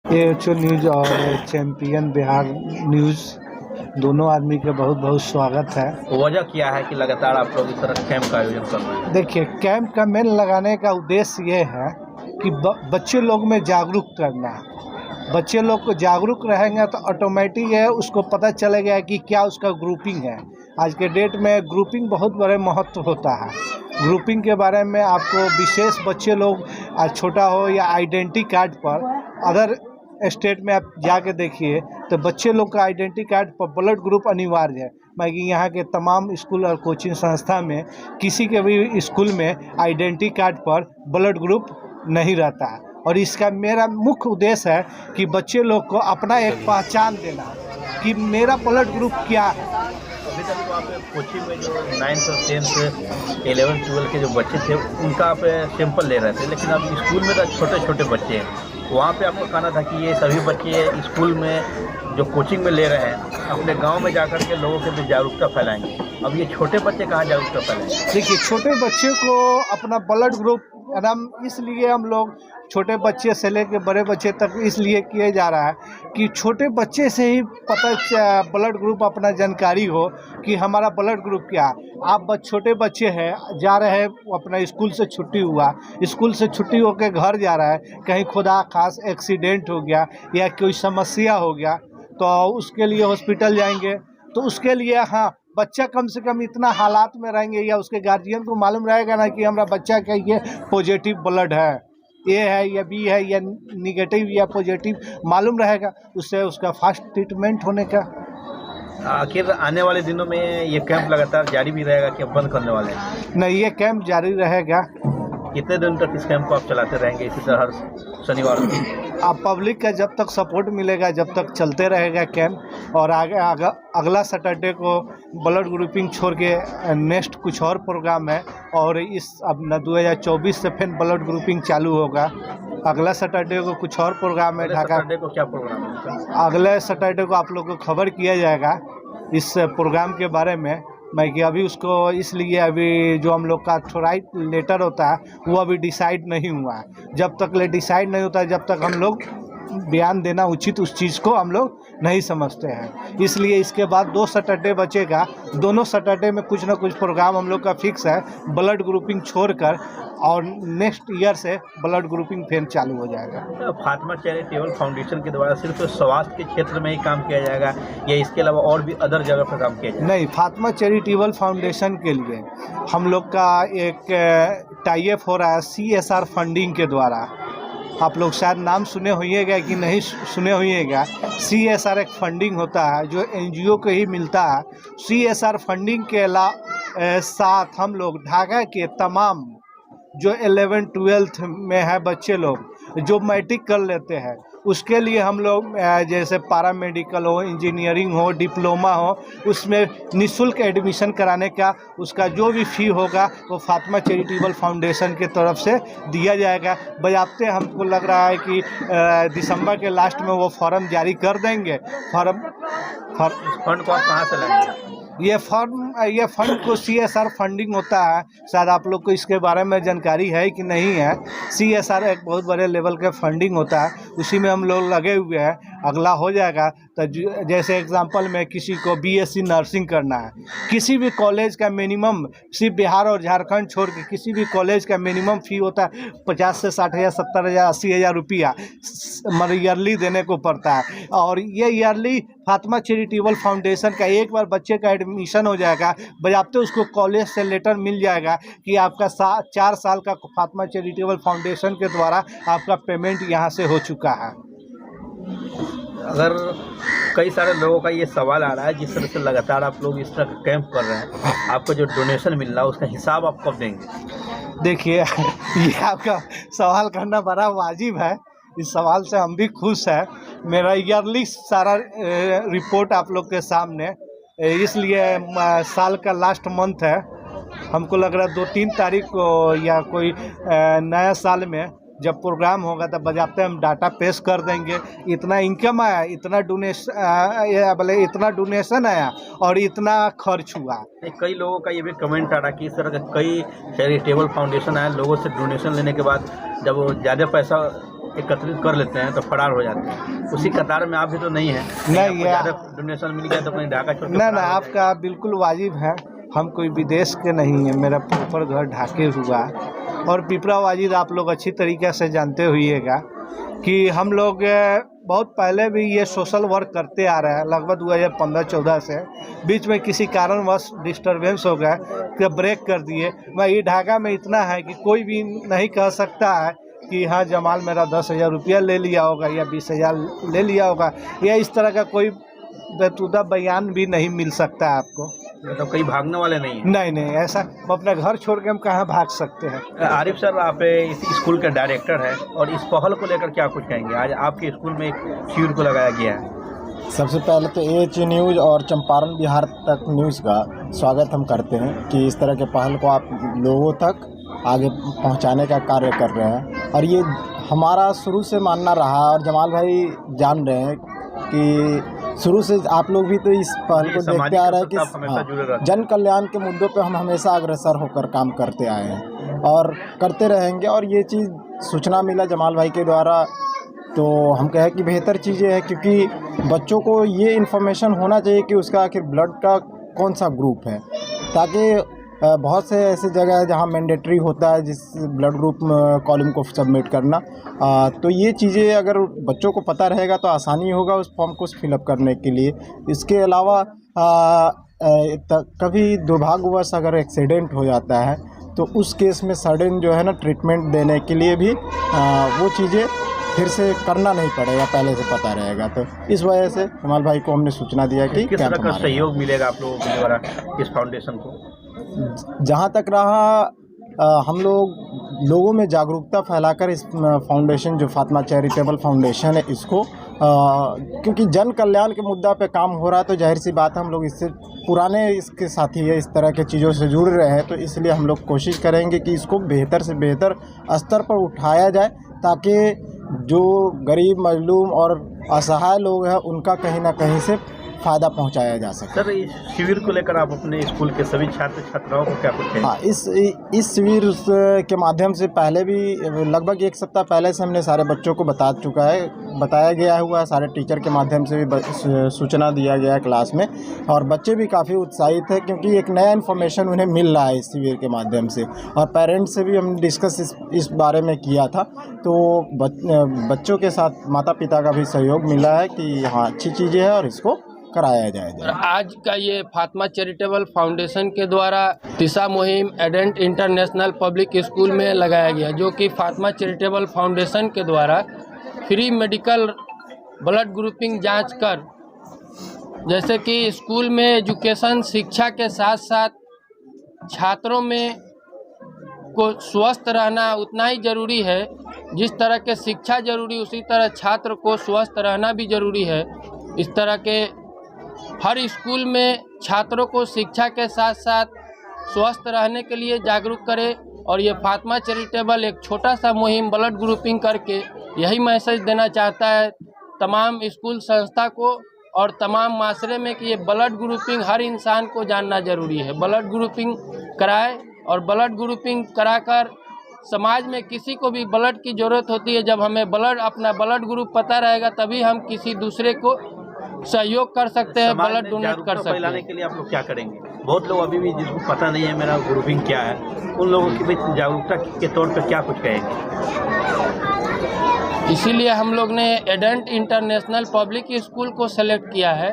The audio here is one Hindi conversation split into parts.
एएचओ न्यूज़ और चैंपियन बिहार न्यूज़ दोनों आदमी का बहुत बहुत स्वागत है। वजह क्या है कि लगातार आप लोग इस तरह कैंप का आयोजन कर रहे हैं? देखिए, कैंप का मेन लगाने का उद्देश्य ये है कि बच्चे लोग में जागरूक करना। बच्चे लोग को जागरूक रहेंगे तो ऑटोमेटिक है उसको पता चलेगा कि क्या उसका ग्रुपिंग है। आज के डेट में ग्रुपिंग बहुत बड़े महत्व होता है। ग्रुपिंग के बारे में आपको विशेष बच्चे लोग छोटा हो या आइडेंटिटी कार्ड पर अदर स्टेट में आप जाके देखिए तो बच्चे लोग का आइडेंटिटी कार्ड पर ब्लड ग्रुप अनिवार्य है। बाकी यहाँ के तमाम स्कूल और कोचिंग संस्था में किसी के भी स्कूल में आइडेंटिटी कार्ड पर ब्लड ग्रुप नहीं रहता है। और इसका मेरा मुख्य उद्देश्य है कि बच्चे लोग को अपना एक पहचान देना कि मेरा ब्लड ग्रुप क्या है। अभी तक तो आप कोचिंग में जो 9th और 10th 11th 12 के जो बच्चे थे उनका आप सैंपल ले रहे थे, लेकिन अब स्कूल में तो छोटे छोटे बच्चे हैं। वहाँ पे आपको कहना था कि ये सभी बच्चे स्कूल में जो कोचिंग में ले रहे हैं अपने गांव में जाकर के लोगों के बीच जागरूकता फैलाएंगे। अब ये छोटे बच्चे कहाँ जागरूकता फैलाएंगे? देखिए, छोटे बच्चे को अपना ब्लड ग्रुप एकदम इसलिए हम लोग छोटे बच्चे से लेकर बड़े बच्चे तक इसलिए किए जा रहा है कि छोटे बच्चे से ही ब्लड ग्रुप अपना जानकारी हो कि हमारा ब्लड ग्रुप क्या है। आप छोटे बच्चे हैं जा रहे हैं अपना स्कूल से छुट्टी हुआ, स्कूल से छुट्टी होकर घर जा रहा है, कहीं खुदा खास एक्सीडेंट हो गया या कोई समस्या हो गया तो उसके लिए हॉस्पिटल जाएंगे। तो उसके लिए हाँ, बच्चा कम से कम इतना हालात में रहेंगे या उसके गार्जियन को मालूम रहेगा ना कि हमारा बच्चा का ये पॉजिटिव ब्लड है, ए है या बी है या निगेटिव या पॉजिटिव मालूम रहेगा, उससे उसका फास्ट ट्रीटमेंट होने का। आखिर आने वाले दिनों में ये कैंप लगातार जारी भी रहेगा कि बंद करने वाले हैं? नहीं, ये कैंप जारी रहेगा। कितने दिन तक इस कैंप को आप चलाते रहेंगे इसी तरह हर शनिवार को? अब पब्लिक का जब तक सपोर्ट मिलेगा जब तक चलते रहेगा कैंप। और अगला सैटरडे को ब्लड ग्रुपिंग छोड़ के नेक्स्ट कुछ और प्रोग्राम है और इस अब 2024 से फिर ब्लड ग्रुपिंग चालू होगा। अगला सैटरडे को कुछ और प्रोग्राम है ढाका। सैटरडे को क्या प्रोग्राम है? अगले सैटरडे को आप लोग को खबर किया जाएगा इस प्रोग्राम के बारे में। मैं कि अभी उसको इसलिए अभी जो हम लोग का थोराइट लेटर होता है वो अभी डिसाइड नहीं हुआ है। जब तक ले डिसाइड नहीं होता है जब तक हम लोग बयान देना उचित उस चीज़ को हम लोग नहीं समझते हैं। इसलिए इसके बाद 2 सैटरडे बचेगा। दोनों सैटरडे में कुछ ना कुछ प्रोग्राम हम लोग का फिक्स है ब्लड ग्रुपिंग छोड़कर, और नेक्स्ट ईयर से ब्लड ग्रुपिंग फिर चालू हो जाएगा। फातिमा चैरिटेबल फाउंडेशन के द्वारा सिर्फ स्वास्थ्य के क्षेत्र में ही काम किया जाएगा या इसके अलावा और भी अदर जगह पर काम किया जाएगा? नहीं, फातिमा चैरिटेबल फाउंडेशन के लिए हम लोग का एक टाई अप हो रहा है CSR फंडिंग के द्वारा। आप लोग शायद नाम सुने होइएगा कि नहीं सुने होइएगा। CSR एक फंडिंग होता है जो NGO को ही मिलता है। CSR फंडिंग के साथ हम लोग ढाका के तमाम जो 11th-12th में है बच्चे लोग जो मैट्रिक कर लेते हैं उसके लिए हम लोग जैसे पैरामेडिकल हो, इंजीनियरिंग हो, डिप्लोमा हो, उसमें निःशुल्क एडमिशन कराने का उसका जो भी फ़ी होगा वो फातिमा चैरिटेबल फाउंडेशन के तरफ से दिया जाएगा। बजाते हमको लग रहा है कि दिसंबर के लास्ट में वो फॉर्म जारी कर देंगे। फंड को आप कहाँ से लाएंगे? ये फंड को CSR फंडिंग होता है। शायद आप लोग को इसके बारे में जानकारी है कि नहीं है। CSR एक बहुत बड़े लेवल का फंडिंग होता है, उसी में हम लोग लगे हुए हैं। अगला हो जाएगा तो जैसे एग्जांपल में किसी को BSc नर्सिंग करना है, किसी भी कॉलेज का मिनिमम सिर्फ बिहार और झारखंड छोड़ के किसी भी कॉलेज का मिनिमम फ़ी होता है 50 से 60,000 70,000 80,000 रुपया ईयरली देने को पड़ता है। और ये ईयरली फातिमा चैरिटेबल फाउंडेशन का एक बार बच्चे का एडमिशन हो जाएगा, बजाते उसको कॉलेज से लेटर मिल जाएगा कि आपका 4 साल का फातिमा चैरिटेबल फाउंडेशन के द्वारा आपका पेमेंट यहाँ से हो चुका है। अगर कई सारे लोगों का ये सवाल आ रहा है जिस तरह से लगातार आप लोग इस तरह का कैंप कर रहे हैं, आपको जो डोनेशन मिल रहा है उसका हिसाब आप कब देंगे? देखिए ये आपका सवाल करना बड़ा वाजिब है। इस सवाल से हम भी खुश हैं। मेरा ईयरली सारा रिपोर्ट आप लोग के सामने, इसलिए साल का लास्ट मंथ है। हमको लग रहा है 2-3 तारीख को या कोई नया साल में जब प्रोग्राम होगा तब बजाते हम डाटा पेश कर देंगे। इतना इनकम आया, इतना डोनेशन आया और इतना खर्च हुआ। कई लोगों का ये भी कमेंट आ रहा कि इस तरह के कई चैरिटेबल फाउंडेशन आए, लोगों से डोनेशन लेने के बाद जब वो ज़्यादा पैसा एकत्रित कर लेते हैं तो फरार हो जाते हैं। उसी कतार में आप भी तो नहीं है, नहीं, ज़्यादा डोनेशन मिल गया तो कहीं ढाका छोड़ के ना फरार ना, हो आपका बिल्कुल वाजिब है। हम कोई विदेश के नहीं है, मेरा प्रॉपर घर ढाके हुआ है। और पिपरा वाजिद आप लोग अच्छी तरीके से जानते होइएगा कि हम लोग बहुत पहले भी ये सोशल वर्क करते आ रहे हैं, लगभग 2015-14 से। बीच में किसी कारणवश डिस्टरबेंस हो गया कि ब्रेक कर दिए। वही ढाका में इतना है कि कोई भी नहीं कह सकता है कि हाँ जमाल मेरा 10,000 रुपया ले लिया होगा या 20,000 ले लिया होगा, या इस तरह का कोई बेतुदा बयान भी नहीं मिल सकता है आपको। मतलब कहीं भागने वाले नहीं है। नहीं नहीं, ऐसा अपना घर छोड़ के हम कहाँ भाग सकते हैं। आरिफ सर, आप इस स्कूल के डायरेक्टर हैं और इस पहल को लेकर क्या कुछ कहेंगे? आज आपके स्कूल में एक शिविर को लगाया गया है। सबसे पहले तो AH न्यूज़ और चंपारण बिहार तक न्यूज़ का स्वागत हम करते हैं कि इस तरह के पहल को आप लोगों तक आगे पहुंचाने का कार्य कर रहे हैं। और ये हमारा शुरू से मानना रहा, और जमाल भाई जान रहे हैं कि शुरू से आप लोग भी तो इस पहल को देखते आ रहे हैं कि जन कल्याण के मुद्दों पे हम हमेशा अग्रसर होकर काम करते आए हैं और करते रहेंगे। और ये चीज़ सूचना मिला जमाल भाई के द्वारा, तो हम कहें कि बेहतर चीज़ें है, क्योंकि बच्चों को ये इन्फॉर्मेशन होना चाहिए कि उसका आखिर ब्लड का कौन सा ग्रुप है, ताकि बहुत से ऐसे जगह है जहाँ मैंडेटरी होता है जिस ब्लड ग्रुप कॉलम को सबमिट करना। तो ये चीज़ें अगर बच्चों को पता रहेगा तो आसानी होगा उस फॉर्म को फिलअप करने के लिए। इसके अलावा कभी दुर्भाग्यवश अगर एक्सीडेंट हो जाता है तो उस केस में सडन जो है ना ट्रीटमेंट देने के लिए भी वो चीज़ें फिर से करना नहीं पड़ेगा, पहले से पता रहेगा। तो इस वजह से जमाल भाई को हमने सूचना दिया कि किस तरह का सहयोग मिलेगा आप लोगों के द्वारा इस फाउंडेशन को? जहाँ तक रहा, हम लोगों में जागरूकता फैलाकर इस फाउंडेशन जो फातिमा चैरिटेबल फाउंडेशन है इसको, क्योंकि जन कल्याण के मुद्दा पे काम हो रहा है तो जाहिर सी बात है हम लोग इससे पुराने इसके साथी है, इस तरह के चीज़ों से जुड़ रहे हैं, तो इसलिए हम लोग कोशिश करेंगे कि इसको बेहतर से बेहतर स्तर पर उठाया जाए, ताकि जो गरीब मजलूम और असहाय लोग हैं उनका कहीं ना कहीं से फ़ायदा पहुंचाया जा सके। सर, इस शिविर को लेकर आप अपने स्कूल के सभी छात्र छात्राओं को क्या कुछ कहेंगे? हाँ, इस शिविर के माध्यम से पहले भी लगभग 1 सप्ताह पहले से हमने सारे बच्चों को बताया गया हुआ है, सारे टीचर के माध्यम से भी सूचना दिया गया है क्लास में, और बच्चे भी काफ़ी उत्साहित है क्योंकि एक नया इन्फॉर्मेशन उन्हें मिल रहा है इस शिविर के माध्यम से। और पेरेंट्स से भी हम डिस्कस इस बारे में किया था, तो बच्चों के साथ माता पिता का भी सहयोग मिला है कि हाँ अच्छी चीज़ें हैं और इसको कराया जाएगा। आज का ये फातिमा चैरिटेबल फाउंडेशन के द्वारा दिशा मुहिम एडेंट इंटरनेशनल पब्लिक स्कूल में लगाया गया, जो कि फातिमा चैरिटेबल फाउंडेशन के द्वारा फ्री मेडिकल ब्लड ग्रुपिंग जांच कर, जैसे कि स्कूल में एजुकेशन शिक्षा के साथ साथ छात्रों में को स्वस्थ रहना उतना ही ज़रूरी है। जिस तरह के शिक्षा ज़रूरी उसी तरह छात्र को स्वस्थ रहना भी ज़रूरी है। इस तरह के हर स्कूल में छात्रों को शिक्षा के साथ साथ स्वस्थ रहने के लिए जागरूक करें, और ये फातिमा चैरिटेबल एक छोटा सा मुहिम ब्लड ग्रुपिंग करके यही मैसेज देना चाहता है तमाम स्कूल संस्था को और तमाम माशरे में कि ये ब्लड ग्रुपिंग हर इंसान को जानना ज़रूरी है। ब्लड ग्रुपिंग कराए, और ब्लड ग्रुपिंग कराकर समाज में किसी को भी ब्लड की ज़रूरत होती है, जब हमें अपना ब्लड ग्रुप पता रहेगा तभी हम किसी दूसरे को सहयोग कर सकते हैं, ब्लड डोनेट कर सकते हैं। फैलाने के लिए आप लोग क्या करेंगे? बहुत लोग अभी भी जिसको पता नहीं है मेरा ग्रुपिंग क्या है, उन लोगों की भी जागरूकता के तौर पर क्या कुछ कहेंगे? इसीलिए हम लोग ने एडेंट इंटरनेशनल पब्लिक स्कूल को सेलेक्ट किया है।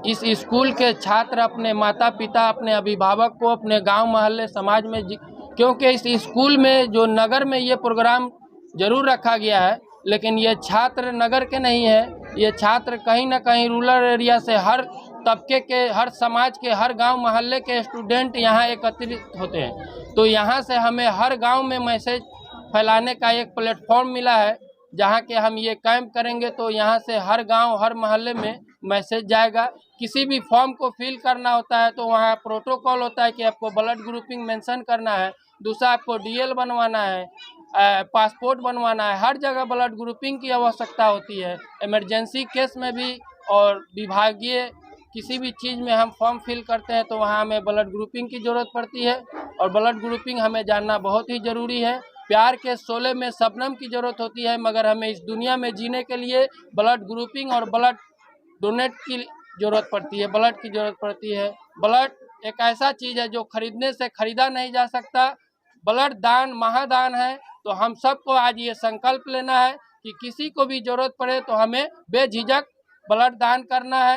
इस स्कूल के छात्र अपने माता पिता, अपने अभिभावक को अपने गांव मोहल्ले समाज में, क्योंकि इस स्कूल में जो नगर में ये प्रोग्राम जरूर रखा गया है, लेकिन ये छात्र नगर के नहीं है, ये छात्र कहीं ना कहीं रूरल एरिया से हर तबके के, हर समाज के, हर गांव मोहल्ले के स्टूडेंट यहाँ एकत्रित होते हैं। तो यहाँ से हमें हर गांव में मैसेज फैलाने का एक प्लेटफॉर्म मिला है, जहाँ के हम ये कैंप करेंगे तो यहाँ से हर गांव हर मोहल्ले में मैसेज जाएगा। किसी भी फॉर्म को फिल करना होता है तो वहाँ प्रोटोकॉल होता है कि आपको ब्लड ग्रुपिंग मेंशन करना है, दूसरा आपको DL बनवाना है, पासपोर्ट बनवाना है। हर जगह ब्लड ग्रुपिंग की आवश्यकता होती है, इमरजेंसी केस में भी, और विभागीय किसी भी चीज़ में हम फॉर्म फिल करते हैं तो वहाँ हमें ब्लड ग्रुपिंग की ज़रूरत पड़ती है, और ब्लड ग्रुपिंग हमें जानना बहुत ही ज़रूरी है। प्यार के शोले में शबनम की ज़रूरत होती है, मगर हमें इस दुनिया में जीने के लिए ब्लड ग्रुपिंग और ब्लड डोनेट की ज़रूरत पड़ती है, ब्लड की ज़रूरत पड़ती है। ब्लड एक ऐसा चीज़ है जो खरीदने से खरीदा नहीं जा सकता। ब्लड दान महादान है। तो हम सबको आज ये संकल्प लेना है कि किसी को भी ज़रूरत पड़े तो हमें बेझिझक ब्लड दान करना है।